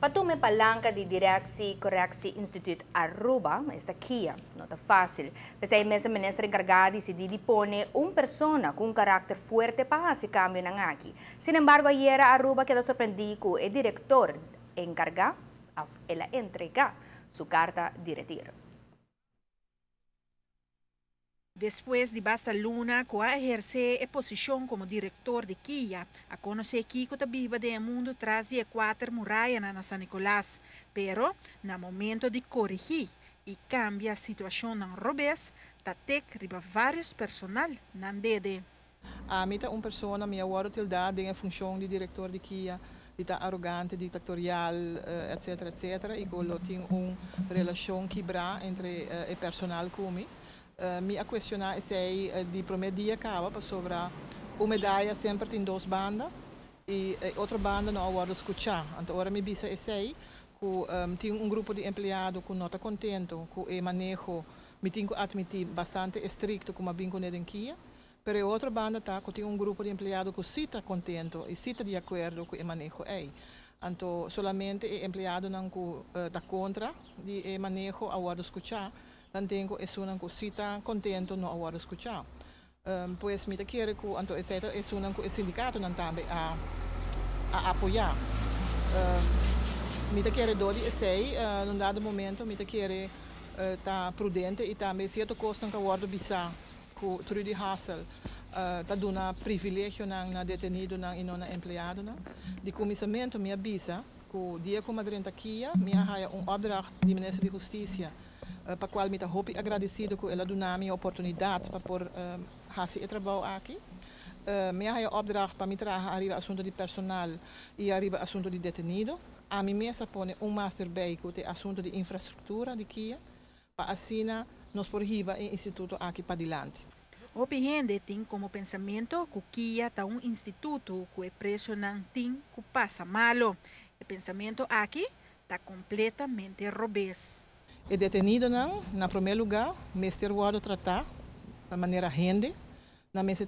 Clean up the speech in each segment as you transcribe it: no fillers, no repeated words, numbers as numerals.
Patume palanca di Directie Correctie Institute Aruba, esta Kia, não está fácil. Pese a mesa ministra encargada se dispone persona com carácter fuerte para esse cambio na aqui. Sin embargo, ayer Aruba quedó sorprendido que el director encargado ela entrega sua carta de retiro. Después de basta luna, que ejerce a posição como diretor de Kia, a conhecer que está viva do mundo tras de 4 muralhas na San Nicolás, pero no momento de corrigir e cambiar a situação na Robes, está tek riba vários personal na dede. A mim persona me award tildade em função de diretor de Kia, está arrogante, ditatorial, etc, etc, e que tem relação quebra entre o personal comigo. Me a questionar se de primeiro dia acaba sobre uma medalha sempre tem 2 bandas e outra banda não agora escutar. Então agora me bisa que tem grupo de empregados que não está contente com o manejo, me tenho que admitir bastante estricto como bem com ele em Kia. Mas a outra banda tá que tem grupo de empregados que sim está contente e sim está de acordo com o manejo Então solamente o empregado não está contra o manejo agora escutar. Dan tengo es una cosita contento no ahora escuchar. Pues me te quiere que anto es una sindicato nan tambe a apoiar. Me te quiere dodi sei num dado momento me te quiere tá prudente e também certo costa que agora bisa ku Trudy Hassel tá dando privilégio na detenido na e na empregado na. De comissamento me avisa que dia como adrenta aqui me arraia opdracht de ministro de Justiça para qual me estou agradecido que ela deu a oportunidade para por fazer o trabalho aqui. Me há opdracht para me trazer arriba assunto de personal e arriba assunto de detenido. A mim mesma põe master bij que é assunto de infraestrutura de Kia para assim nos por riba em instituto aqui para diante. O gente tem como pensamento que Kia é instituto que é preso não tem que passa malo. O pensamento aqui está completamente robês. O detenido não, na primeiro lugar, mestre pode tratar de maneira rende, na mestre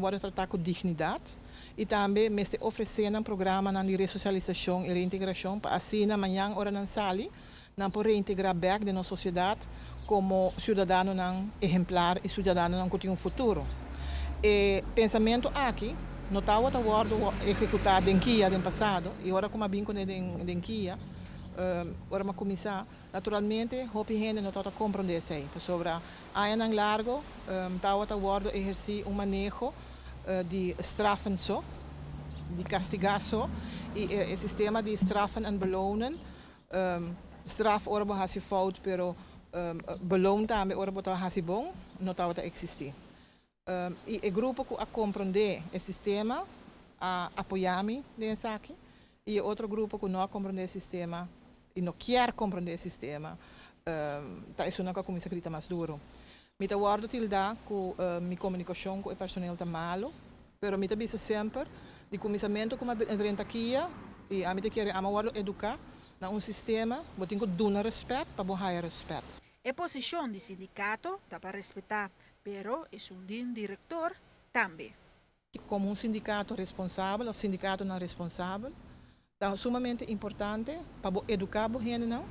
pode tratar com dignidade e também mestre oferecer um programa de ressocialização e reintegração para assim amanhã hora não sali, não por reintegrar back na sociedade como cidadão não exemplar e cidadão não que tem futuro. E pensamento aqui não está o acordo executado em Kia no passado e agora como bem com em Kia, agora uma começar naturalmente, hoop gente não está compreendendo isso. Sobre a área largo, está o acordo exercer manejo de straffen só, de castigar só, e o sistema de straffen en belonen, straf orbo hasi fout, pero beloon também orbo ta hasi bom, não está a existir. E o grupo que a compreender o sistema, a apoiar-me nessa aqui, e outro grupo que não compreender o sistema e não quer compreender o sistema, tá isso não é como se acredita mais duro. Me tá guardo tilda que minha comunicação com o personal tá malo, pero me tá bisa sempre de começamento como a renta aqui e a me tá querer guardo educar na sistema, vou ter que dar respeito para bom higher respeito. A posição do sindicato tá para respeitar, pero é diretor também. Como sindicato responsável, o sindicato não responsável, é sumamente importante para educar a gente não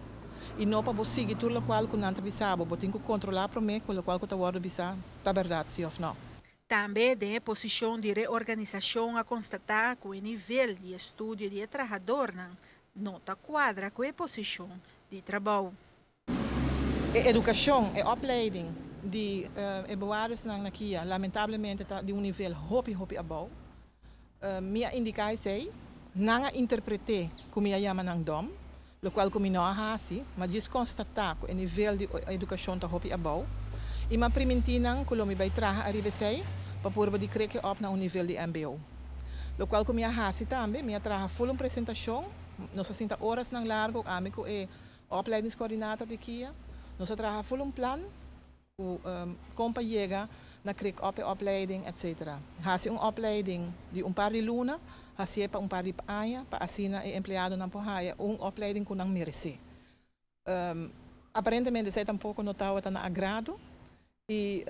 e não para seguir tudo o qual que não bisaba, tem que controlar para mim com o qual que está guarda bisaba, tá verdade sim ou não? Também tem a posição de reorganização a constatar que o nível de estudo de trabalhador não está quadra com a posição de trabalho. A educação, a opleiding de bewaarders na Kia, lamentavelmente está de nível hopi abaixo. Minha indicação é não interpretar como eu chamo ng dom, o qual como não hasi, mas diz constatar que o nível de educação está hopi abaixo, e mas permitir não que o me vai trazer arriba sei, para poder de crer que op na nível de MBO. O qual como eu hasi também, me traga full apresentação, nós 60 horas nang largo, amigo é opleidingscoördinator de Kia, nós traga full plan, o compa chega na crer op a opleiding, etc. Hasi opleiding de par de luna, hasi para par de anos, para assim o empregado não pode opleiding que não merece. Aparentemente, sei tampouco notava está na agrado e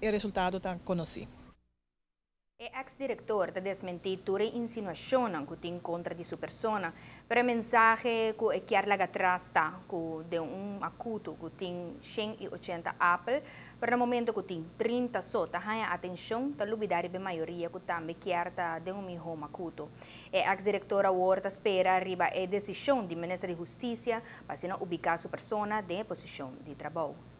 o resultado está conhecido. O ex-diretor da desmentir toda insinuação que tem contra de sua persona, para a mensagem que quer lá atrás está, que de acuto que tem 180 Apple, para o momento que tem 30 só, tá a atenção, tá lubidade a maioria que também quer tá de home acuto. O ex-diretor agora espera arriba a decisão do Ministério da Justiça para se ubicar sua persona de posição de trabalho.